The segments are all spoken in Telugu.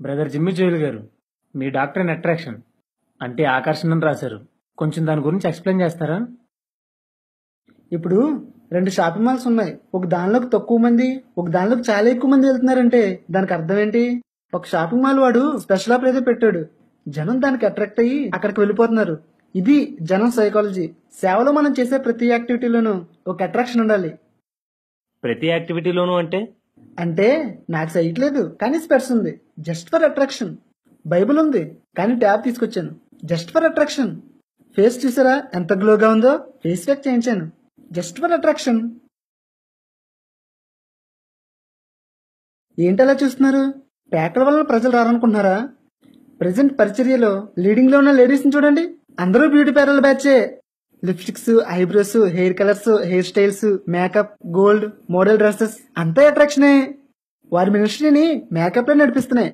బ్రదర్ జిమ్మి జోయిల్ గారు, మీ డాక్టర్ ఇన్ అట్రాక్షన్ అంటే ఆకర్షణ అని రాశారు. కొంచెం దాని గురించి ఎక్స్ప్లెయిన్ చేస్తారా? ఇప్పుడు 2 షాపింగ్ మాల్స్ ఉన్నాయి. ఒక దానిలోకి తక్కువ మంది, ఒక దానిలోకి చాలా ఎక్కువ మంది వెళ్తున్నారంటే దానికి అర్థం ఏంటి? ఒక షాపింగ్ మాల్ వాడు స్పెషల్ ఆఫర్ ఏదో పెట్టాడు, జనం దానికి అట్రాక్ట్ అయ్యి అక్కడికి వెళ్ళిపోతున్నారు. ఇది జనం సైకాలజీ. సేవలో మనం చేసే ప్రతి యాక్టివిటీలోనూ ఒక అట్రాక్షన్ ఉండాలి. ప్రతి యాక్టివిటీలోనూ అంటే నాకు సైట్ లేదు కానీ స్పెట్స్ ఉంది, జస్ట్ ఫర్ అట్రాక్షన్. బైబిల్ ఉంది కానీ ట్యాబ్ తీసుకొచ్చాను, జస్ట్ ఫర్ అట్రాక్షన్. ఫేస్ చూసారా ఎంత గ్లోగా ఉందో, ఫేస్ ప్యాక్ చేయించాను, జస్ట్ ఫర్ అట్రాక్షన్. ఏంటలా చూస్తున్నారు? ప్యాక్ల వల్ల ప్రజలు రారనుకుంటున్నారా? ప్రెసెంట్ పరిచర్యలో లీడింగ్ లో ఉన్న లేడీస్ ని చూడండి, అందరూ బ్యూటీ పార్లర్ బ్యాచే. Lipsticks, eyebrows, hair colours, hair styles, makeup, gold, model dresses అంతా అట్రాక్షనే. వారి మినిస్ట్రీని మేకప్ లో నడిపిస్తున్నాయి.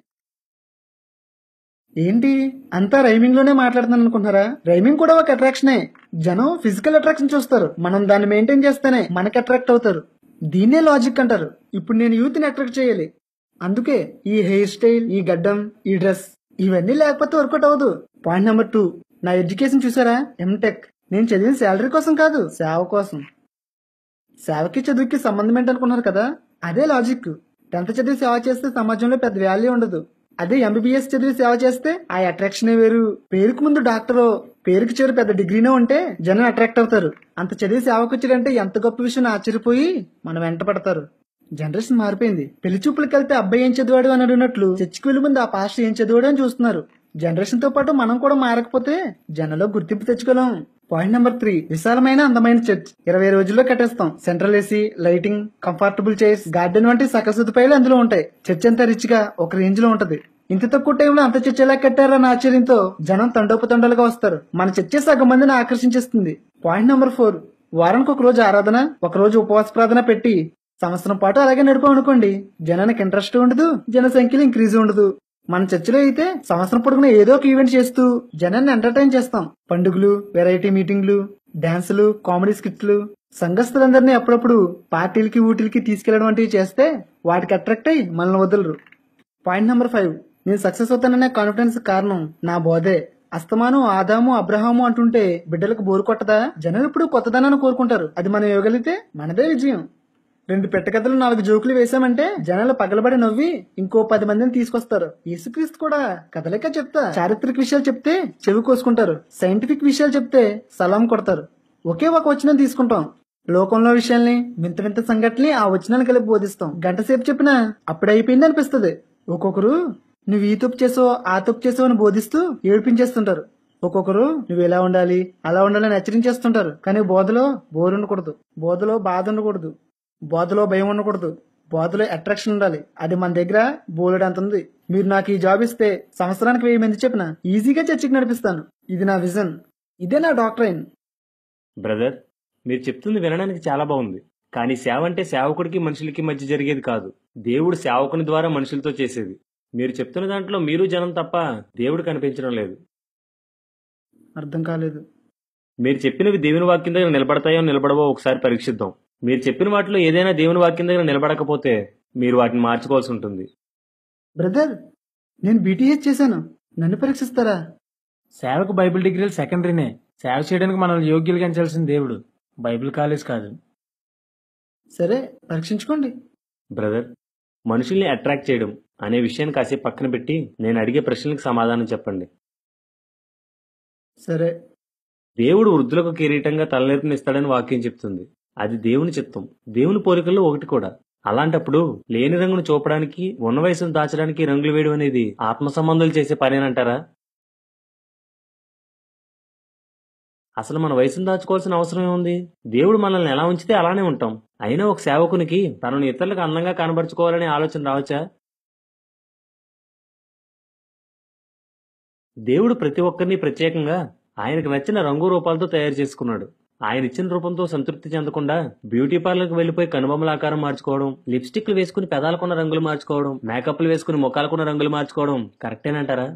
ఏంటి అంతా రైమింగ్ లోనే మాట్లాడుతున్నాను అనుకుంటున్నారా? రైమింగ్ కూడా ఒక అట్రాక్షనే. జనం ఫిజికల్ అట్రాక్షన్ చూస్తారు, మనం దాన్ని మెయింటైన్ చేస్తేనే మనకి అట్రాక్ట్ అవుతారు. దీన్నే లాజిక్ అంటారు. ఇప్పుడు నేను యూత్ ని అట్రాక్ట్ చేయాలి, అందుకే ఈ హెయిర్ స్టైల్, ఈ గడ్డం, ఈ డ్రెస్ ఇవన్నీ లేకపోతే వర్కౌట్ అవ్వదు. పాయింట్ నెంబర్ 2, నా ఎడ్యుకేషన్ చూసారా? ఎంటెక్. నేను చదివిన శాలరీ కోసం కాదు, సేవ కోసం. సేవకి చదువుకి సంబంధం ఏంటనుకున్నారు కదా, అదే లాజిక్. 10th చదివి సేవ చేస్తే సమాజంలో పెద్ద వాల్యూ ఉండదు. అదే MBBS చదివి సేవ చేస్తే ఆ అట్రాక్షనే వేరు. పేరుకు ముందు డాక్టరో, పేరుకి చివరి పెద్ద డిగ్రీనో ఉంటే జనం అట్రాక్ట్ అవుతారు. అంత చదివి సేవకు వచ్చాడంటే ఎంత గొప్ప విషయం ఆశ్చర్యపోయి మనం వెంట పడతారు. జనరేషన్ మారిపోయింది. పెళ్లి చూపులకు వెళ్తే అబ్బాయి ఏం చదివాడు అని అడిగినట్లు చర్చికి వెళ్లి ముందు ఆ పాస్టర్ ఏం చదివాడు అని చూస్తున్నారు. జనరేషన్ తో పాటు మనం కూడా మారకపోతే జనంలో గుర్తింపు తెచ్చుకోలేం. పాయింట్ నెంబర్ 3, విశాలమైన అందమైన చర్చ్ 20 రోజుల్లో కట్టేస్తాం. Central AC, lighting, comfortable chairs, garden వంటి సకల సదుపాయాలు అందులో ఉంటాయి. చర్చ్ అంతా రిచ్ గా ఒక రేంజ్ లో ఉంటది. ఇంత తక్కువ టైంలో అంత చర్చ్ ఎలా కట్టారన్న ఆశ్చర్యంతో జనం తండోపతండాలుగా వస్తారు. మన చర్చే సగం మందిని ఆకర్షించేస్తుంది. పాయింట్ నెంబర్ 4, వారానికి ఒక రోజు ఆరాధన, ఒక రోజు ఉపవాస ప్రార్థన పెట్టి సంవత్సరం పాటు అలాగే నడిపామనుకోండి, జనానికి ఇంట్రెస్ట్ ఉండదు, జనసంఖ్యలో ఇంక్రీజ్ ఉండదు. మన చర్చిలో అయితే సంవత్సరం పొడుగున ఏదో ఒక ఈవెంట్ చేస్తూ జనాన్ని ఎంటర్టైన్ చేస్తాం. పండుగలు, వెరైటీ మీటింగ్లు, డాన్సులు, కామెడీ స్కిట్లు, సంఘస్థులందరినీ అప్పుడప్పుడు పార్టీలకి ఊటీలకి తీసుకెళ్లడం వంటివి చేస్తే వాటికి అట్రాక్ట్ అయ్యి మనల్ని వదలరు. పాయింట్ నెంబర్ 5, నేను సక్సెస్ అవుతాననే కాన్ఫిడెన్స్ కారణం నా బోధే. అస్తమానం ఆదాము అబ్రహాము అంటుంటే బిడ్డలకు బోరు కొట్టదా? జనం ఇప్పుడు కొత్తదనాన్ని కోరుకుంటారు. అది మనం ఇవ్వగలిగితే మనదే విజయం. 2 పెట్టకథలు 4 జోకులు వేసామంటే జనాలు పగలబడి నవ్వి ఇంకో 10 మందిని తీసుకొస్తారు. యేసుక్రీస్తు కూడా కథలేక చెప్తా చారిత్రక విషయాలు చెప్తే చెవి కోసుకుంటారు, సైంటిఫిక్ విషయాలు చెప్తే సలాం కొడతారు. ఒకే ఒక వచనం తీసుకుంటాం, లోకంలో విషయాల్ని, వింత వింత సంఘటనని ఆ వచనాన్ని కలిపి బోధిస్తాం. గంట సేపు చెప్పినా అప్పుడే అయిపోయింది అనిపిస్తుంది. ఒక్కొక్కరు నువ్వు ఈ తప్పు చేసావు, ఆ తప్పు చేసావు అని బోధిస్తూ ఏడిపించేస్తుంటారు. ఒక్కొక్కరు నువ్వు ఎలా ఉండాలి, అలా ఉండాలని హెచ్చరించేస్తుంటారు. కానీ బోధలో బోరు ఉండకూడదు, బోధలో బాధ ఉండకూడదు, బోధలో భయం ఉండకూడదు, బోధలో అట్రాక్షన్ ఉండాలి. అది మన దగ్గర బోలెడు అంత ఉంది. మీరు నాకు ఈ జాబ్ ఇస్తే సంవత్సరానికి 1000 మంది చెప్పిన ఈజీగా చర్చికి నడిపిస్తాను. ఇది నా విజన్, ఇదే నా డాక్టరైన్. బ్రదర్, మీరు చెప్తుంది వినడానికి చాలా బాగుంది. కానీ సేవ అంటే సేవకుడికి మనుషులకి మధ్య జరిగేది కాదు, దేవుడు సేవకుని ద్వారా మనుషులతో చేసేది. మీరు చెప్తున్న దాంట్లో మీరు జనం తప్ప దేవుడు కనిపించడం లేదు. అర్థం కాలేదు. మీరు చెప్పినవి దేవుని వాక్యం దగ్గర నిలబడతాయో నిలబడవో ఒకసారి పరీక్షిద్దాం. మీరు చెప్పిన వాటిలో ఏదైనా దేవుని వాక్యం దగ్గర నిలబడకపోతే మీరు వాటిని మార్చుకోవాల్సి ఉంటుంది. బ్రదర్, నేను BTH చేశాను, నన్ను పరీక్షిస్తారా? సేవకు బైబిల్ డిగ్రీలు సెకండరీనే. సేవ చేయడానికి మనల్ని యోగ్యులుగా ఎంచాల్సిన దేవుడు, బైబిల్ కాలేజ్ కాదు. సరే, పరీక్షించుకోండి. బ్రదర్, మనుషుల్ని అట్రాక్ట్ చేయడం అనే విషయాన్ని కాసేపు పక్కన పెట్టి నేను అడిగే ప్రశ్నలకు సమాధానం చెప్పండి. సరే. దేవుడు వృద్ధులకు కిరీటంగా తలనెత్తినిస్తాడని వాక్యం చెప్తుంది. అది దేవుని చిత్తం, దేవుని పోలికల్లో ఒకటి కూడా. అలాంటప్పుడు లేని రంగును చూపడానికి, ఉన్న వయసును దాచడానికి రంగులు వేయడం అనేది ఆత్మ సంబంధాలు చేసే పనేనంటారా? అసలు మన వయసును దాచుకోవాల్సిన అవసరం ఏముంది? దేవుడు మనల్ని ఎలా ఉంచితే అలానే ఉంటాం. అయినా ఒక సేవకునికి తనను ఇతరులకు అందంగా కనబరుచుకోవాలనే ఆలోచన రావచ్చా? దేవుడు ప్రతి ఒక్కరిని ప్రత్యేకంగా ఆయనకు నచ్చిన రంగు రూపాలతో తయారు చేసుకున్నాడు. ఆయన ఇచ్చిన రూపంతో సంతృప్తి చెందకుండా బ్యూటీ పార్లర్కి వెళ్లిపోయి కనుబొమ్మల ఆకారం మార్చుకోవడం, లిప్స్టిక్లు వేసుకుని పెదాలకున్న రంగులు మార్చుకోవడం, మేకప్లు వేసుకుని ముఖాలకున్న రంగులు మార్చుకోవడం కరెక్టేనంటారా?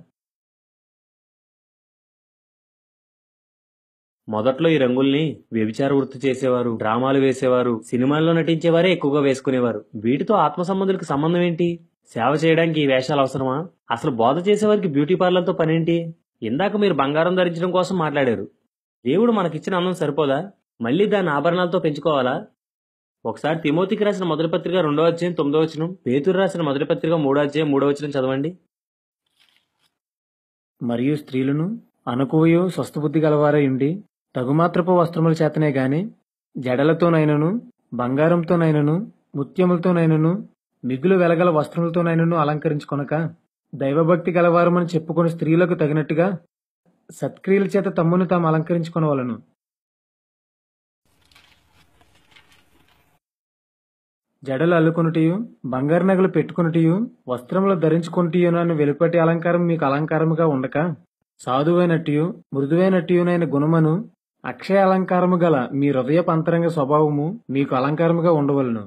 మొదట్లో ఈ రంగుల్ని వ్యభిచార వృత్తి చేసేవారు, డ్రామాలు వేసేవారు, సినిమాల్లో నటించేవారే ఎక్కువగా వేసుకునేవారు. వీటితో ఆత్మ సంబంధులకు సంబంధం ఏంటి? సేవ చేయడానికి ఈ వేషాలు అవసరమా? అసలు బోధ చేసేవారికి బ్యూటీ పార్లర్తో పనేంటి? ఇందాక మీరు బంగారం ధరించడం కోసం మాట్లాడారు. దేవుడు మనకిచ్చిన అందం సరిపోదా? మళ్ళీ దాన్ని ఆభరణాలతో పెంచుకోవాలా? ఒకసారి తిమోతికి రాసిన మొదటి పత్రిక 2వ అధ్యాయం 9వ వచనం, పేతురు రాసిన మొదటి పత్రిక 3వ అధ్యాయం 3వ వచనం చదవండి. మరియు స్త్రీలను అనుకువయు స్వస్థబుద్ధి గలవారై ఉండి తగుమాత్రపు వస్త్రముల చేతనే గాని జడలతోనైనను బంగారంతోనైనను ముత్యములతోనైనను మిగులు వెలగల వస్త్రములతోనైనను అలంకరించుకొనక దైవభక్తి గలవారమని చెప్పుకొని స్త్రీలకు తగినట్టుగా సత్క్రియల చేత తమ్మును తాము అలంకరించుకొనవలెను. జడలు అల్లుకొనుటయు బంగారు నగలు పెట్టుకొనుటయు వస్త్రములు ధరించుకొనుటయునని వెలుపటి అలంకారం మీకు అలంకారముగా ఉండక సాధువైనట్టు మృదువైనట్టునైన గుణమును అక్షయ అలంకారము గల మీ హృదయపు అంతరంగ స్వభావము మీకు అలంకారముగా ఉండవలను.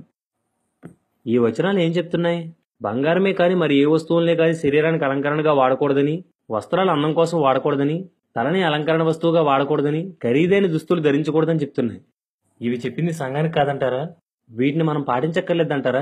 ఈ వచనాలు ఏం చెప్తున్నాయి? బంగారమే కాని మరి ఏ వస్తువులనే కాని శరీరానికి అలంకరణగా వాడకూడదని, వస్త్రాలు అందం కోసం వాడకూడదని, తలని అలంకరణ వస్తువుగా వాడకూడదని, ఖరీదైన దుస్తులు ధరించకూడదని చెప్తున్నాయి. ఇవి చెప్పింది సంఘానికి కాదంటారా? వీటిని మనం పాటించక్కర్లేదంటారా?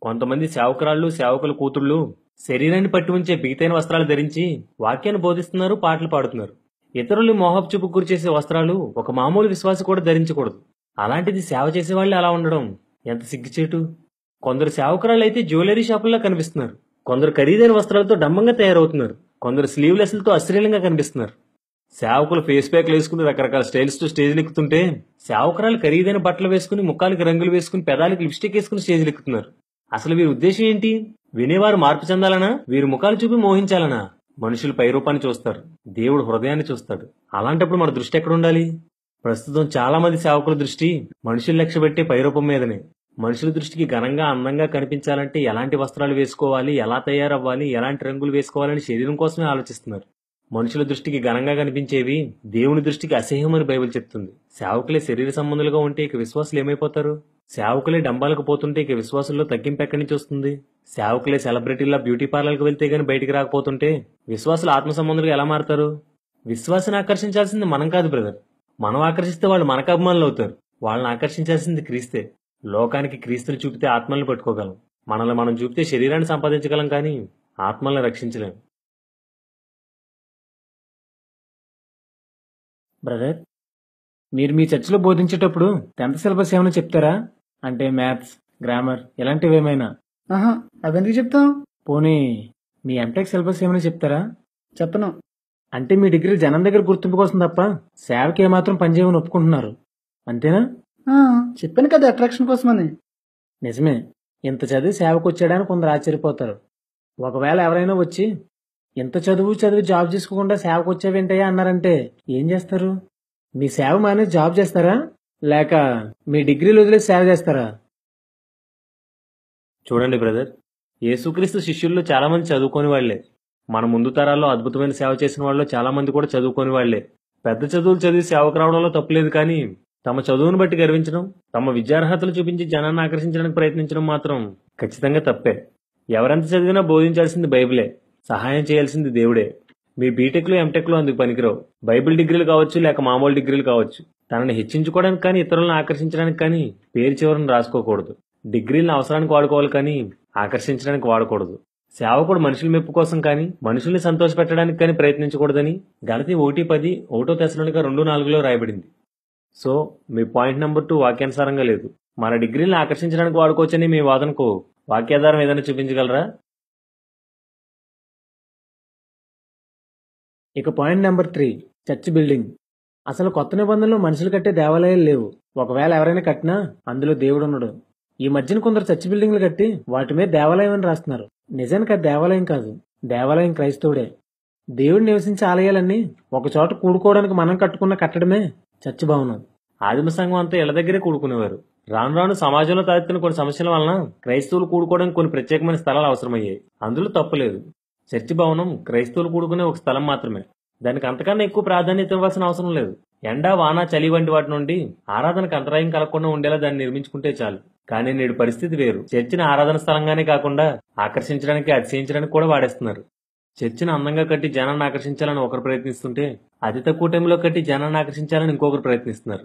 కొంతమంది సేవకురాళ్ళు సేవకుల కూతుళ్ళు శరీరాన్ని పట్టి ఉంచే బిగితైన వస్త్రాలు ధరించి వాక్యాన్ని బోధిస్తున్నారు, పాటలు పాడుతున్నారు. ఇతరులు మోహపు చూపు గురి చేసే వస్త్రాలు ఒక మామూలు విశ్వాసి కూడా ధరించకూడదు. అలాంటిది సేవ చేసేవాళ్ళు అలా ఉండడం ఎంత సిగ్గుచేటు. కొందరు సేవకురాళ్ళు అయితే జ్యువెలరీ షాపుల్లో కనిపిస్తున్నారు. కొందరు ఖరీదైన వస్త్రాలతో డంబంగా తయారవుతున్నారు. కొందరు స్లీవ్లెస్లతో అశ్లీలంగా కనిపిస్తున్నారు. సేవకులు ఫేస్ ప్యాక్లు వేసుకుని రకరకాల స్టైల్స్ తో స్టేజ్లు ఎక్కుతుంటే సేవకురాలు ఖరీదైన బట్టలు వేసుకుని ముఖాలకి రంగులు వేసుకుని పెదాలకి లిప్స్టిక్ వేసుకుని స్టేజ్లు ఎక్కుతున్నారు. అసలు వీరి ఉద్దేశం ఏంటి? వినేవారు మార్పు చెందాలనా? వీరి ముఖాలు చూపి మోహించాలనా? మనుషులు పైరూపాన్ని చూస్తారు, దేవుడు హృదయాన్ని చూస్తాడు. అలాంటప్పుడు మన దృష్టి ఎక్కడ ఉండాలి? ప్రస్తుతం చాలా మంది సేవకుల దృష్టి మనుషులు లక్ష్య పెట్టే పైరూపం మీదనే. మనుషుల దృష్టికి ఘనంగా అందంగా కనిపించాలంటే ఎలాంటి వస్త్రాలు వేసుకోవాలి, ఎలా తయారవ్వాలి, ఎలాంటి రంగులు వేసుకోవాలని శరీరం కోసమే ఆలోచిస్తున్నారు. మనుషుల దృష్టికి ఘనంగా కనిపించేవి దేవుని దృష్టికి అసహ్యమని బైబిల్ చెప్తుంది. సేవకులే శరీర సంబంధులుగా ఉంటే ఇక విశ్వాసులు ఏమైపోతారు? సేవకులే డంబాలకు పోతుంటే ఇక విశ్వాసుల్లో తగ్గింపు ఎక్కడి నుంచి వస్తుంది? సేవకులే సెలబ్రిటీలా బ్యూటీ పార్లర్కి వెళ్తే గానీ బయటికి రాకపోతుంటే విశ్వాసులు ఆత్మ సంబంధులుగా ఎలా మారతారు? విశ్వాసాన్ని ఆకర్షించాల్సింది మనం కాదు బ్రదర్. మనం ఆకర్షిస్తే వాళ్ళు మనకు అభిమానులు అవుతారు. వాళ్ళని ఆకర్షించాల్సింది క్రీస్తే. లోకానికి క్రీస్తుని చూపితే ఆత్మల్ని పట్టుకోగలం. మనల్ని మనం చూపితే శరీరాన్ని సంపాదించగలం, కానీ ఆత్మల్ని రక్షించలేం. బ్రదర్, మీరు మీ చర్చిలో బోధించేటప్పుడు 10th సిలబస్ ఏమైనా చెప్తారా? అంటే మ్యాథ్స్, గ్రామర్ ఇలాంటివి ఏమైనా? ఆహా, అవెందుకు చెప్తాం? పోనీ మీ ఎంటెక్ సిలబస్ ఏమైనా చెప్తారా? చెప్పను. అంటే మీ డిగ్రీ జనం దగ్గర గుర్తింపు కోసం తప్ప సేవకి ఏమాత్రం పనిచేయమని ఒప్పుకుంటున్నారు, అంతేనా? ఆ, చెప్పాను కదా, అట్రాక్షన్ కోసమని. నిజమే. ఇంత చదివి సేవకు వచ్చాడని కొందరు ఆశ్చర్యపోతారు. ఒకవేళ ఎవరైనా వచ్చి ఇంత చదివి జాబ్ చేసుకోకుండా సేవకు వచ్చావేంటయ్యా అన్నారంటే ఏం చేస్తారు? మీ సేవ మానేసి జాబ్ చేస్తారా, లేక మీ డిగ్రీలు వదిలేసి సేవ చేస్తారా? చూడండి బ్రదర్, యేసుక్రీస్తు శిష్యుల్లో చాలా మంది చదువుకోని వాళ్లే. మన ముందు తరాల్లో అద్భుతమైన సేవ చేసిన వాళ్ళు చాలా మంది కూడా చదువుకోని వాళ్లే. పెద్ద చదువులు చదివి సేవకు రావడంలో తప్పులేదు, కానీ తమ చదువును బట్టి గర్వించడం, తమ విద్యార్హతలు చూపించి జనాన్ని ఆకర్షించడానికి ప్రయత్నించడం మాత్రం ఖచ్చితంగా తప్పే. ఎవరెంత చదివినా బోధించాల్సింది బైబిలే, సహాయం చేయాల్సింది దేవుడే. మీ బీటెక్లు ఎంటెక్లు అందుకు పనికిరావు. బైబిల్ డిగ్రీలు కావచ్చు, లేక మామూలు డిగ్రీలు కావచ్చు. తనని హెచ్చించుకోవడానికి కానీ ఇతరులను ఆకర్షించడానికి కానీ పేరు చివరను రాసుకోకూడదు. డిగ్రీలను అవసరానికి వాడుకోవాలి, కానీ ఆకర్షించడానికి వాడకూడదు. సేవకుడు మనుషుల మెప్పు కోసం కానీ మనుషుల్ని సంతోషపెట్టడానికి కానీ ప్రయత్నించకూడదని గలతీ 1:10, 1 తెస్సలోనిక 2:4 రాయబడింది. సో మీ పాయింట్ నెంబర్ 2 వాక్యానుసారంగా లేదు. మన డిగ్రీలను ఆకర్షించడానికి వాడుకోవచ్చని మీ వాదనకు వాక్యాధారం ఏదైనా చూపించగలరా? ఇక పాయింట్ నెంబర్ 3, చర్చ్ బిల్డింగ్. అసలు కొత్త నిబంధనలో మనుషులు కట్టే దేవాలయాలు లేవు. ఒకవేళ ఎవరైనా కట్టినా అందులో దేవుడు ఉండడు. ఈ మధ్యన కొందరు చర్చ్ బిల్డింగ్లు కట్టి వాటి మీద దేవాలయం అని రాస్తున్నారు. నిజానికి అది దేవాలయం కాదు, దేవాలయం క్రైస్తవుడే. దేవుడు నివసించే ఆలయాలన్నీ ఒక చోట కూడుకోవడానికి మనం కట్టుకున్న కట్టడమే చర్చ్ భవనం. ఆదిమ సంఘం అంతా ఇళ్ల దగ్గరే కూడుకునేవారు. రాను రాను సమాజంలో తలెత్తిన కొన్ని సమస్యల వలన క్రైస్తవులు కూడుకోవడానికి కొన్ని ప్రత్యేకమైన స్థలాలు అవసరమయ్యాయి. అందులో తప్పులేదు. చర్చి భవనం క్రైస్తవులు కూడుకునే ఒక స్థలం మాత్రమే. దానికి అంతకన్నా ఎక్కువ ప్రాధాన్యత ఇవ్వాల్సిన అవసరం లేదు. ఎండ, వాన, చలి వంటి వాటి నుండి ఆరాధనకు అంతరాయం కలగకుండా ఉండేలా దాన్ని నిర్మించుకుంటే చాలు. కానీ నేడు పరిస్థితి వేరు. చర్చిని ఆరాధన స్థలంగానే కాకుండా ఆకర్షించడానికి, అతిశయించడానికి కూడా వాడేస్తున్నారు. చర్చిని అందంగా కట్టి జనాన్ని ఆకర్షించాలని ఒకరు ప్రయత్నిస్తుంటే, అతి తక్కువ టైంలో కట్టి జనాన్ని ఆకర్షించాలని ఇంకొకరు ప్రయత్నిస్తున్నారు.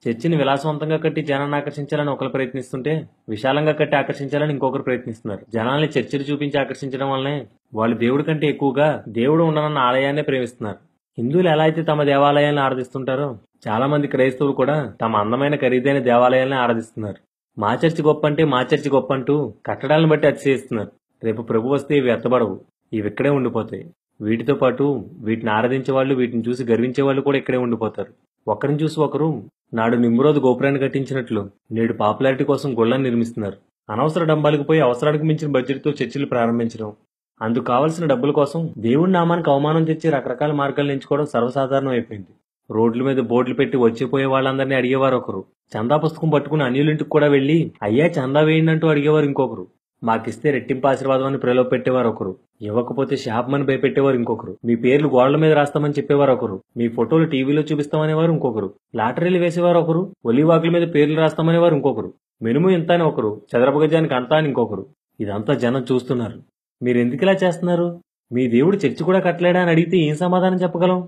చర్చిని విలాసవంతంగా కట్టి జనాన్ని ఆకర్షించాలని ఒకరు ప్రయత్నిస్తుంటే, విశాలంగా కట్టి ఆకర్షించాలని ఇంకొకరు ప్రయత్నిస్తున్నారు. జనాల్ని చర్చిలు చూపించి ఆకర్షించడం వల్లనే వాళ్ళు దేవుడి కంటే ఎక్కువగా దేవుడు ఉండనన్న ఆలయాన్నే ప్రేమిస్తున్నారు. హిందువులు ఎలా అయితే తమ దేవాలయాలను ఆరాధిస్తుంటారో, చాలా మంది క్రైస్తవులు కూడా తమ అందమైన ఖరీదైన దేవాలయాలను ఆరాధిస్తున్నారు. మా చర్చి గొప్ప అంటే మా చర్చి గొప్ప అంటూ కట్టడాలను బట్టి అతిశయిస్తున్నారు. రేపు ప్రభు వస్తే ఇవి ఎత్తబడవు, ఇవి ఇక్కడే ఉండిపోతాయి. వీటితో పాటు వీటిని ఆరాధించే వాళ్ళు, వీటిని చూసి గర్వించే వాళ్ళు కూడా ఇక్కడే ఉండిపోతారు. ఒకరిని చూసి ఒకరు నాడు నిమ్రోదు గోపురాన్ని కట్టించినట్లు నేడు పాపులారిటీ కోసం గుళ్ళని నిర్మిస్తున్నారు. అనవసర డంబాలకు పోయి అవసరానికి మించిన బడ్జెట్తో చర్చిలు ప్రారంభించడం, అందుకు కావలసిన డబ్బుల కోసం దేవుడి నామానికి అవమానం తెచ్చి రకరకాల మార్గాలను ఎంచుకోవడం సర్వసాధారణం అయిపోయింది. రోడ్ల మీద బోర్డులు పెట్టి వచ్చిపోయే వాళ్ళందరినీ అడిగేవారు ఒకరు. చందా పుస్తకం పట్టుకుని అన్యులింటికి కూడా వెళ్లి అయ్యా చందా వేయండి అంటూ అడిగేవారు ఇంకొకరు. మాకిస్తే రెట్టింపు ఆశీర్వాదం అని ప్రలోభ పెట్టేవారు ఒకరు. ఇవ్వకపోతే శాపమని భయపెట్టేవారు ఇంకొకరు. మీ పేర్లు గోడల మీద రాస్తామని చెప్పేవారు ఒకరు. మీ ఫోటోలు టీవీలో చూపిస్తామనేవారు ఇంకొకరు. లాటరీలు వేసేవారు ఒకరు. ఒలివాకుల మీద పేర్లు రాస్తామనేవారు ఇంకొకరు. మినుము ఇంత అని ఒకరు. చదరపు గజానికి అంతా అని ఇంకొకరు. ఇదంతా జనం చూస్తున్నారు. మీరెందుకు ఇలా చేస్తున్నారు? మీ దేవుడు చర్చి కూడా కట్టలేడా అని అడిగితే ఏం సమాధానం చెప్పగలం?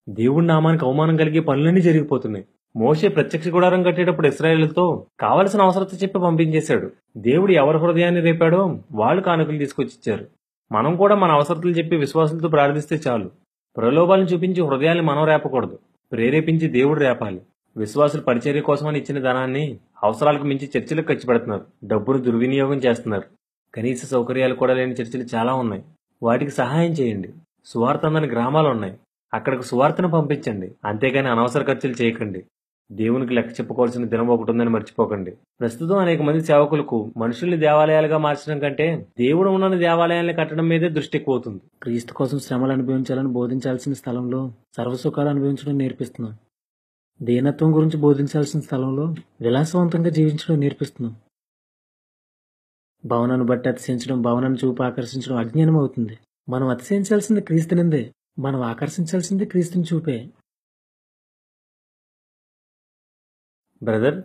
దేవుడి నామానికి అవమానం కలిగే పనులన్నీ జరిగిపోతున్నాయి. మోషే ప్రత్యక్ష గుడారం కట్టేటప్పుడు ఇశ్రాయేలుతో కావలసిన అవసరత చెప్పి పంపించేశాడు. దేవుడు ఎవరి హృదయాన్ని రేపాడో వాళ్ళు కానుకలు తీసుకొచ్చిచ్చారు. మనం కూడా మన అవసరతలు చెప్పి విశ్వాసులతో ప్రార్థిస్తే చాలు. ప్రలోభాలను చూపించి హృదయాన్ని మనం రేపకూడదు, ప్రేరేపించి దేవుడు రేపాలి. విశ్వాసులు పరిచర్య కోసమని ఇచ్చిన ధనాన్ని అవసరాలకు మించి చర్చిలకు ఖర్చు పెడుతున్నారు. డబ్బును దుర్వినియోగం చేస్తున్నారు. కనీస సౌకర్యాలు కూడా లేని చర్చిలు చాలా ఉన్నాయి. వాటికి సహాయం చేయండి. సువార్త అందని గ్రామాలు ఉన్నాయి, అక్కడికి సువార్తను పంపించండి. అంతేగాని అనవసర ఖర్చులు చేయకండి. దేవునికి లెక్క చెప్పుకోవాల్సిన దినం ఒకటి ఉందని మర్చిపోకండి. ప్రస్తుతం అనేక మంది సేవకులకు మనుషుల్ని దేవాలయాలుగా మార్చడం కంటే దేవుడు ఉన్న దేవాలయాల్ని కట్టడం మీదే దృష్టి ఎక్కువ అవుతుంది. క్రీస్తు కోసం శ్రమలు అనుభవించాలని బోధించాల్సిన స్థలంలో సర్వసుఖాలు అనుభవించడం నేర్పిస్తున్నాం. దీనత్వం గురించి బోధించాల్సిన స్థలంలో విలాసవంతంగా జీవించడం నేర్పిస్తున్నాం. భవనాన్ని బట్టి అతిశయించడం, భవనాన్ని చూపు ఆకర్షించడం అజ్ఞానం అవుతుంది. మనం అతిశయించాల్సింది క్రీస్తునిందే, మనం ఆకర్షించాల్సింది క్రీస్తుని చూపే. బ్రదర్,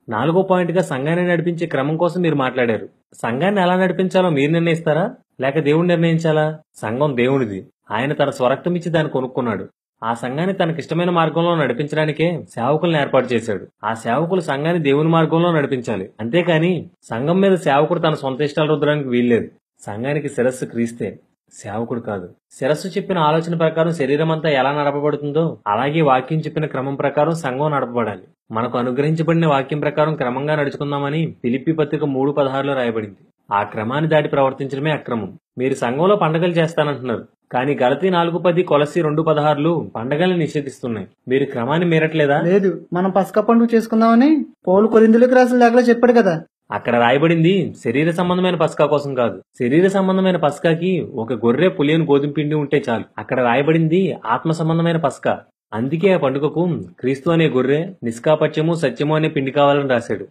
4వ పాయింట్గా సంఘాన్ని నడిపించే క్రమం కోసం మీరు మాట్లాడారు. సంఘాన్ని ఎలా నడిపించాలో మీరు నిర్ణయిస్తారా, లేక దేవుడు నిర్ణయించాలా? సంఘం దేవునిది. ఆయన తన స్వరక్తం ఇచ్చి దాన్ని కొనుక్కున్నాడు. ఆ సంఘాన్ని తనకిష్టమైన మార్గంలో నడిపించడానికే సేవకులను ఏర్పాటు చేశాడు. ఆ సేవకులు సంఘాన్ని దేవుని మార్గంలో నడిపించాలి. అంతేకాని సంఘం మీద సేవకుడు తన సొంత ఇష్టాలు రుద్దడానికి వీల్లేదు. సంఘానికి శిరస్సు క్రీస్తే, సేవకుడు కాదు. శిరస్సు చెప్పిన ఆలోచన ప్రకారం శరీరం అంతా ఎలా నడపబడుతుందో అలాగే వాక్యం చెప్పిన క్రమం ప్రకారం సంఘం నడపబడాలి. మనకు అనుగ్రహించబడిన వాక్యం ప్రకారం క్రమంగా నడుచుకుందామని ఫిలిప్పీ పత్రిక 3:16లో రాయబడింది. ఆ క్రమాన్ని దాటి ప్రవర్తించడమే అక్రమం. మీరు సంఘంలో పండగలు చేస్తానంటున్నారు, కానీ గలతీ 4:10, కొలస్సీ 2:16 పండగల్ని నిషేధిస్తున్నాయి. మీరు క్రమాన్ని మీరట్లేదా? లేదు, మనం పసకా పండుగ చేసుకుందామని పౌలు కొరింథీయులకు రాసిన లేఖలో చెప్పాడు కదా. అక్కడ రాయబడింది శరీర సంబంధమైన పస్కా కోసం కాదు. శరీర సంబంధమైన పస్కాకి ఒక గొర్రె, పులియని గోధుమ పిండి ఉంటే చాలు. అక్కడ రాయబడింది ఆత్మ సంబంధమైన పస్కా. అందుకే ఆ పండుగకు క్రీస్తు అనే గొర్రె, నిష్కాపట్యము, సత్యము అనే పిండి కావాలని రాశాడు.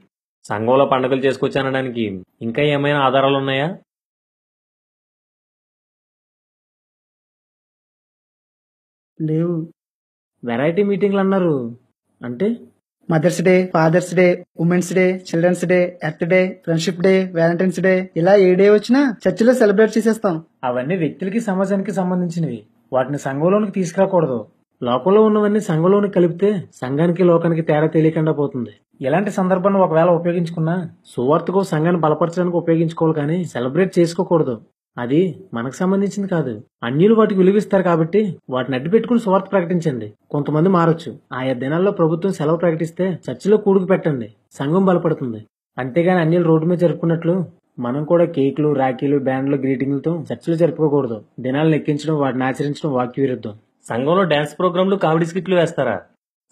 సంఘంలో పండుగలు చేసుకొచ్చానడానికి ఇంకా ఏమైనా ఆధారాలున్నాయా? లేవు. వెరైటీ మీటింగ్లు అన్నారు అంటే mother's day, father's day, women's day, children's day, earth day, friendship day, valentine's day, ఇలా ఏ డే వచ్చినా చర్చిలో సెలబ్రేట్ చేసేస్తాం. అవన్నీ వ్యక్తులకి, సమాజానికి సంబంధించినవి. వాటిని సంఘంలోనికి తీసుకురాకూడదు. లోకంలో ఉన్నవన్నీ సంఘంలోనికి కలిపితే సంఘానికి, లోకానికి తేడా తెలియకుండా పోతుంది. ఇలాంటి సందర్భాన్ని ఒకవేళ ఉపయోగించుకున్నా సువార్తకు సంఘాన్ని బలపరచడానికి ఉపయోగించుకోవాలి, కానీ సెలబ్రేట్ చేసుకోకూడదు. అది మనకు సంబంధించింది కాదు. అన్యులు వాటికి విలువిస్తారు కాబట్టి వాటిని అడ్డు పెట్టుకుని సువార్త ప్రకటించండి. కొంతమంది మారొచ్చు. ఆయా దినాల్లో ప్రభుత్వం సెలవు ప్రకటిస్తే చర్చిలో కూడుకు పెట్టండి, సంఘం బలపడుతుంది. అంతేగాని అన్యులు రోడ్డు మీద జరుపుకున్నట్లు మనం కూడా కేకులు, రాఖీలు, బ్యాండ్లు, గ్రీటింగ్లతో చర్చిలో జరుపుకోకూడదు. దినాలను ఎక్కించడం, వాటిని ఆచరించడం వాక్య విరుద్ధం. సంఘంలో డాన్స్ ప్రోగ్రాంలు, కామెడీ స్కిట్లు వేస్తారా?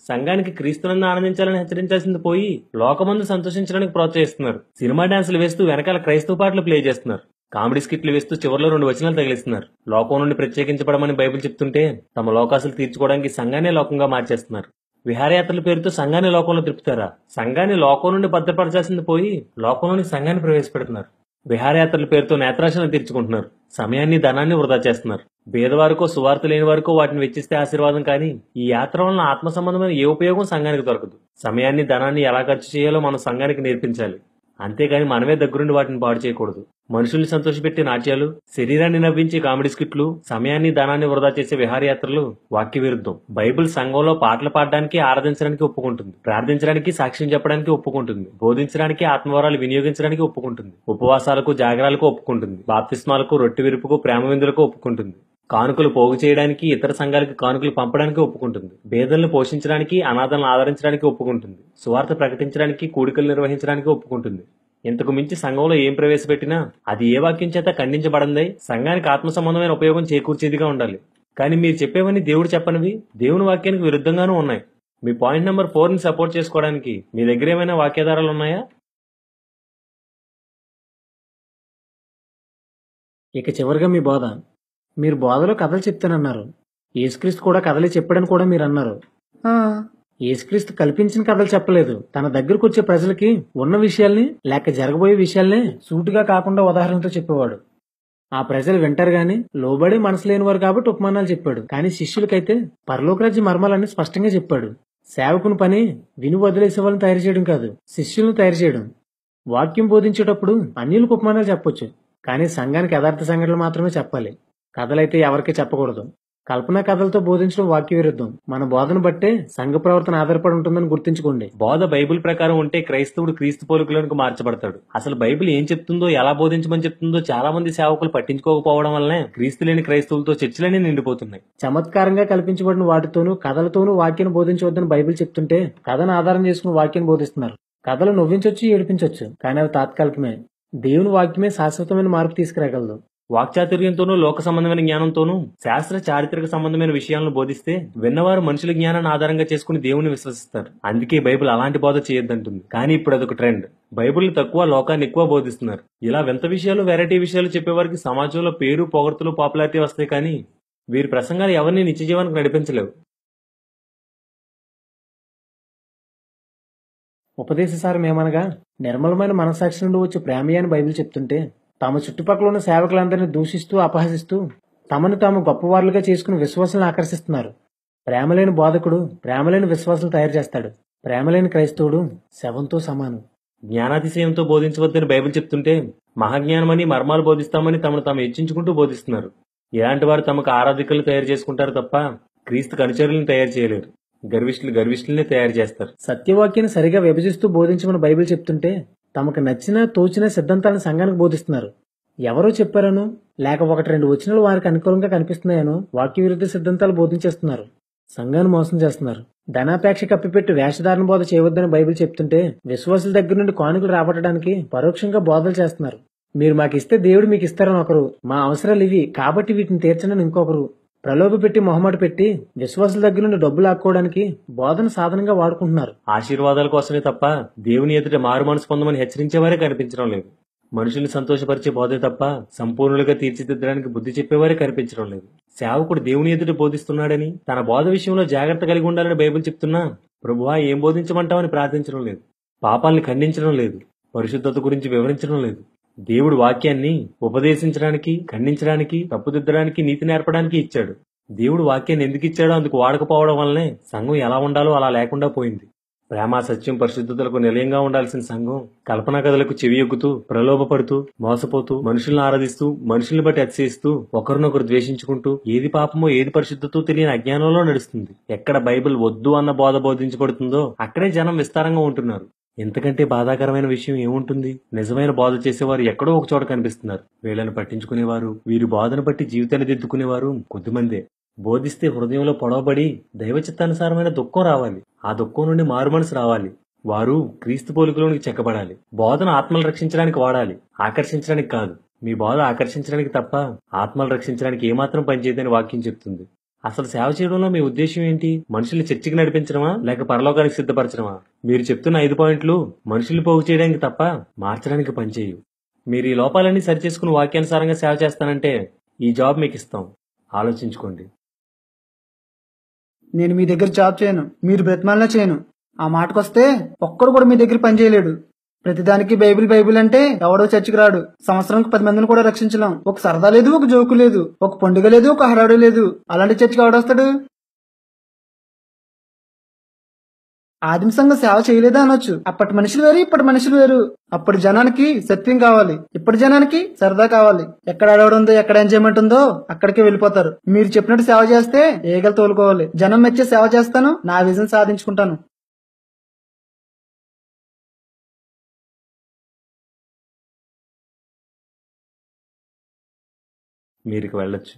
సంఘానికి క్రీస్తునందు ఆనందించాలని హెచ్చరించాల్సింది పోయి లోకమందు సంతోషించడానికి ప్రోత్సహిస్తున్నారు. సినిమా డాన్సులు వేస్తూ వెనకాల క్రైస్తవ పాటలు ప్లే చేస్తున్నారు. కామెడీ స్కిట్లు వేస్తూ చివరిలో 2 వచనాలు తగిలిస్తున్నారు. లోకం నుండి ప్రత్యేకించబడమని బైబిల్ చెప్తుంటే తమ లోకాసులు తీర్చుకోవడానికి సంఘాన్ని లోకంగా మార్చేస్తున్నారు. విహారయాత్రల పేరుతో సంఘాన్ని లోకంలో తిప్పుతారా? సంఘాన్ని లోకం నుండి భద్రపరచాల్సింది పోయి లోకంలోని సంఘాన్ని ప్రవేశపెడుతున్నారు. విహారయాత్రల పేరుతో నేత్రాశను తీర్చుకుంటున్నారు. సమయాన్ని, ధనాన్ని వృధా చేస్తున్నారు. పేదవారికో, సువార్త లేని వారికో వాటిని వెచ్చిస్తే ఆశీర్వాదం, కానీ ఈ యాత్ర వలన ఆత్మ సంబంధమైన ఏ ఉపయోగం సంఘానికి దొరకదు. సమయాన్ని, ధనాన్ని ఎలా ఖర్చు చేయాలో మనం సంఘానికి నేర్పించాలి. అంతేగాని మనమే దగ్గరుండి వాటిని పాడు చేయకూడదు. మనుషుల్ని సంతోషపెట్టే నాట్యాలు, శరీరాన్ని నవ్వించే కామెడీ స్కిట్లు, సమయాన్ని ధనాన్ని వృధా చేసే విహారయాత్రలు వాక్య విరుద్ధం. బైబిల్ సంఘంలో పాటలు పాడడానికి, ఆరాధించడానికి ఒప్పుకుంటుంది. ప్రార్థించడానికి, సాక్ష్యం చెప్పడానికి ఒప్పుకుంటుంది. బోధించడానికి, ఆత్మవరాలు వినియోగించడానికి ఒప్పుకుంటుంది. ఉపవాసాలకు, జాగరాలకు ఒప్పుకుంటుంది. బాప్తిస్మాలకు, రొట్టె విరుపుకు, ప్రేమ విందులకు ఒప్పుకుంటుంది. కానుకలు పోగు చేయడానికి, ఇతర సంఘాలకు కానుకలు పంపడానికి ఒప్పుకుంటుంది. పేదలను పోషించడానికి, అనాథలను ఆదరించడానికి ఒప్పుకుంటుంది. సువార్త ప్రకటించడానికి, కూడికలు నిర్వహించడానికి ఒప్పుకుంటుంది. ఇంతకు మించి సంఘంలో ఏం ప్రవేశపెట్టినా అది ఏ వాక్యం చేత ఖండించబడిందై సంఘానికి ఆత్మ సంబంధమైన ఉపయోగం చేకూర్చేదిగా ఉండాలి. కానీ మీరు చెప్పేవన్నీ దేవుడు చెప్పనివి, దేవుని వాక్యానికి విరుద్ధంగానూ ఉన్నాయి. మీ పాయింట్ నెంబర్ 4 ని సపోర్ట్ చేసుకోవడానికి మీ దగ్గర ఏమైనా వాక్యాధారాలు ఉన్నాయా? ఇక చివరిగా మీ బోధ. మీరు బోధలో కథలు చెప్తానన్నారు. యేసుక్రీస్తు కూడా కథలే చెప్పాడని కూడా మీరు అన్నారు. ఆ, యేసుక్రీస్తు కల్పించిన కథలు చెప్పలేదు. తన దగ్గరకు వచ్చే ప్రజలకి ఉన్న విషయాల్ని లేక జరగబోయే విషయాల్ని సూటిగా కాకుండా ఉదాహరణతో చెప్పేవాడు. ఆ ప్రజలు వింటారు గాని లోబడి మనసు లేనివారు కాబట్టి ఉపమానాలు చెప్పాడు. కానీ శిష్యులకైతే పరలోకరాజ్య మర్మాలన్నీ స్పష్టంగా చెప్పాడు. సేవకుని పని విని వదిలేసే వాళ్ళని తయారు చేయడం కాదు, శిష్యులను తయారు చేయడం. వాక్యం బోధించేటప్పుడు అన్యులకు ఉపమానాలు చెప్పొచ్చు, కానీ సంఘానికి యథార్థ సంఘటనలు మాత్రమే చెప్పాలి. కథలైతే ఎవరికీ చెప్పకూడదు. కల్పనా కథలతో బోధించడం వాక్య విరుద్ధం. మన బోధన బట్టే సంఘ ప్రవర్తన ఆధారపడి ఉంటుందని గుర్తుంచుకోండి. బోధ బైబిల్ ప్రకారం ఉంటే క్రైస్తవుడు క్రీస్తు పోలికలోనికి మార్చబడతాడు. అసలు బైబిల్ ఏం చెప్తుందో, ఎలా బోధించమని చెప్తుందో చాలా మంది సేవకులు పట్టించుకోకపోవడం వల్లనే క్రీస్తు లేని క్రైస్తవులతో చర్చలన్నీ నిండిపోతున్నాయి. చమత్కారంగా కల్పించబడిన వాటితోనూ కథలతోనూ వాక్యాన్ని బోధించవద్దని బైబిల్ చెప్తుంటే కథను ఆధారం చేసుకుని వాక్యాన్ని బోధిస్తున్నారు. కథలు నవ్వించొచ్చు, ఏడిపించొచ్చు, కానీ అవి తాత్కాలికమే. దేవుని వాక్యమే శాశ్వతమైన మార్పు తీసుకురాగలదు. వాక్చాతుర్యంతోనూ, లోక సంబంధమైన జ్ఞానంతోనూ, శాస్త్ర చారిత్రక సంబంధమైన విషయాలను బోధిస్తే విన్నవారు మనుషుల జ్ఞానాన్ని ఆధారంగా చేసుకుని దేవుని విశ్వసిస్తారు. అందుకే బైబిల్ అలాంటి బోధ చేయొద్దంటుంది. కానీ ఇప్పుడు అదొక ట్రెండ్. బైబిల్ని తక్కువ, లోకాన్ని ఎక్కువ బోధిస్తున్నారు. ఇలా వింత విషయాలు, వెరైటీ విషయాలు చెప్పేవారికి సమాజంలో పేరు, పొగడ్తలు, పాపులారిటీ వస్తాయి. కానీ వీరి ప్రసంగాలు ఎవరిని నిత్య జీవానికి నడిపించలేవు. ఉపదేశసారం ఏమనగా నిర్మలమైన మనసాక్షి నుండి వచ్చే ప్రేమయే అని బైబిల్ చెప్తుంటే తమ చుట్టుపక్కల ఉన్న సేవకులందరినీ దూషిస్తూ, అపహసిస్తూ తమను తాము గొప్పవారులుగా చేసుకుని విశ్వాసాలను ఆకర్షిస్తున్నారు. ప్రేమలేని బోధకుడు ప్రేమలేని విశ్వాసాలు తయారు చేస్తాడు. ప్రేమలేని క్రైస్తవుడు శవంతో సమానం. జ్ఞానాతిశయంతో బోధించవద్దని బైబిల్ చెప్తుంటే మహాజ్ఞానమని, మర్మాలు బోధిస్తామని తమను తాము హెచ్చించుకుంటూ బోధిస్తున్నారు. ఇలాంటి వారు తమకు ఆరాధికులను తయారు చేసుకుంటారు తప్ప క్రీస్తుకు అనుచరులను తయారు చేయలేరు. గర్విష్ఠుల్ని తయారు చేస్తారు. సత్యవాక్యాన్ని సరిగా విభజిస్తూ బోధించమని బైబిల్ చెప్తుంటే తమకు నచ్చిన, తోచిన సిద్ధాంతాలను సంఘానికి బోధిస్తున్నారు. ఎవరో చెప్పారనో లేక 1-2 వచనాలు వారికి అనుకూలంగా కనిపిస్తున్నాయనో వాక్య విరుద్ధ సిద్ధాంతాలు బోధించేస్తున్నారు. సంఘాన్ని మోసం చేస్తున్నారు. ధనాపేక్ష కప్పిపెట్టి వేషధారణ బోధ చేయవద్దని బైబిల్ చెప్తుంటే విశ్వాసుల దగ్గర నుండి కానుకలు రాబట్టడానికి పరోక్షంగా బోధలు చేస్తున్నారు. మీరు మాకు ఇస్తే దేవుడు మీకు ఇస్తారని ఒకరు, మా అవసరాలు ఇవి కాబట్టి వీటిని తీర్చనని ఇంకొకరు, ప్రలోభ పెట్టి మొహమాట పెట్టి విశ్వాసుల దగ్గర నుండి డబ్బులు లాక్కోవడానికి బోధన సాధనంగా వాడుకుంటున్నారు. ఆశీర్వాదాల కోసమే తప్ప దేవుని ఎదుట మారు మనసు పొందమని హెచ్చరించేవారే కనిపించడం లేదు. మనుషుల్ని సంతోషపరిచే బోధే తప్ప సంపూర్ణులుగా తీర్చిదిద్దడానికి బుద్ధి చెప్పేవారే కనిపించడం లేదు. సేవకుడు దేవుని ఎదుట బోధిస్తున్నాడని, తన బోధ విషయంలో జాగ్రత్త కలిగి ఉండాలని బైబిల్ చెప్తున్నా ప్రభువా ఏం బోధించమంటావని ప్రార్థించడం లేదు. పాపాల్ని ఖండించడం లేదు. పరిశుద్ధత గురించి వివరించడం లేదు. దేవుడు వాక్యాన్ని ఉపదేశించడానికి, ఖండించడానికి, తప్పుదిద్దడానికి, నీతి నేర్పడానికి ఇచ్చాడు. దేవుడు వాక్యాన్ని ఎందుకు ఇచ్చాడో అందుకు వాడకపోవడం వల్లనే సంఘం ఎలా ఉండాలో అలా లేకుండా పోయింది. ప్రేమ, సత్యం, పరిశుద్ధతలకు నిలయంగా ఉండాల్సిన సంఘం కల్పనా కథలకు చెవి ఎగ్గుతూ, ప్రలోభపడుతూ, మోసపోతూ, మనుషుల్ని ఆరాధిస్తూ, మనుషుల్ని బట్టి అతిశయిస్తూ, ఒకరినొకరు ద్వేషించుకుంటూ, ఏది పాపమో ఏది పరిశుద్ధతో తెలియని అజ్ఞానంలో నడుస్తుంది. ఎక్కడ బైబిల్ వద్దు అన్న బోధ బోధించబడుతుందో అక్కడే జనం విస్తారంగా ఉంటున్నారు. ఇంతకంటే బాధాకరమైన విషయం ఏముంటుంది? నిజమైన బోధ చేసేవారు ఎక్కడో ఒక చోట కనిపిస్తున్నారు. వీళ్ళని పట్టించుకునేవారు, వీరి బోధన బట్టి జీవితాన్ని దిద్దుకునేవారు కొద్దిమందే. బోధిస్తే హృదయంలో పొడవబడి దైవ చిత్తానుసారమైన దుఃఖం రావాలి. ఆ దుఃఖం నుండి మారుమనసు రావాలి. వారు క్రీస్తు పోలికలోనికి చెక్కబడాలి. బోధన ఆత్మలు రక్షించడానికి వాడాలి, ఆకర్షించడానికి కాదు. మీ బోధ ఆకర్షించడానికి తప్ప ఆత్మలు రక్షించడానికి ఏమాత్రం పనిచేయదని వాక్యం చెప్తుంది. అసలు సేవ చేయడంలో మీ ఉద్దేశం ఏంటి? మనుషుల్ని చర్చికి నడిపించడమా లేక పరలోకానికి సిద్ధపరచడమా? మీరు చెప్తున్న 5 పాయింట్లు మనుషుల్ని పోగు చేయడానికి తప్ప మార్చడానికి పనిచేయవు. మీరు ఈ లోపాలన్నీ సరిచేసుకుని వాక్యానుసారంగా సేవ చేస్తానంటే ఈ జాబ్ మీకు ఇస్తాం. ఆలోచించుకోండి. నేను మీ దగ్గర జాబ్ చేయను, మీరు బ్రతిమాలినా చేయను. ఆ మాటకొస్తే ఒక్కడు కూడా మీ దగ్గర పని చేయలేడు. ప్రతిదానికి బైబిల్ బైబిల్ అంటే ఎవడో చర్చికి రాడు. సంవత్సరానికి 10 మందిని కూడా రక్షించలేం. ఒక సరదా లేదు, ఒక జోకు లేదు, ఒక పండుగ లేదు, ఒక హడాడు లేదు. అలాంటి చర్చికి ఎవడొస్తాడు? ఆదిమ సంఘం సేవ చేయలేదా అనొచ్చు. అప్పటి మనుషులు వేరు, ఇప్పటి మనుషులు వేరు. అప్పటి జనానికి సత్యం కావాలి, ఇప్పటి జనానికి సరదా కావాలి. ఎక్కడ అడవుడు ఉందో, ఎక్కడ ఎంజాయ్మెంట్ ఉందో అక్కడికే వెళ్ళిపోతారు. మీరు చెప్పినట్టు సేవ చేస్తే ఏగలు తోలుకోవాలి. జనం మెచ్చే సేవ చేస్తాను, నా విజన్ సాధించుకుంటాను. మీరుకి వెళ్ళొచ్చు.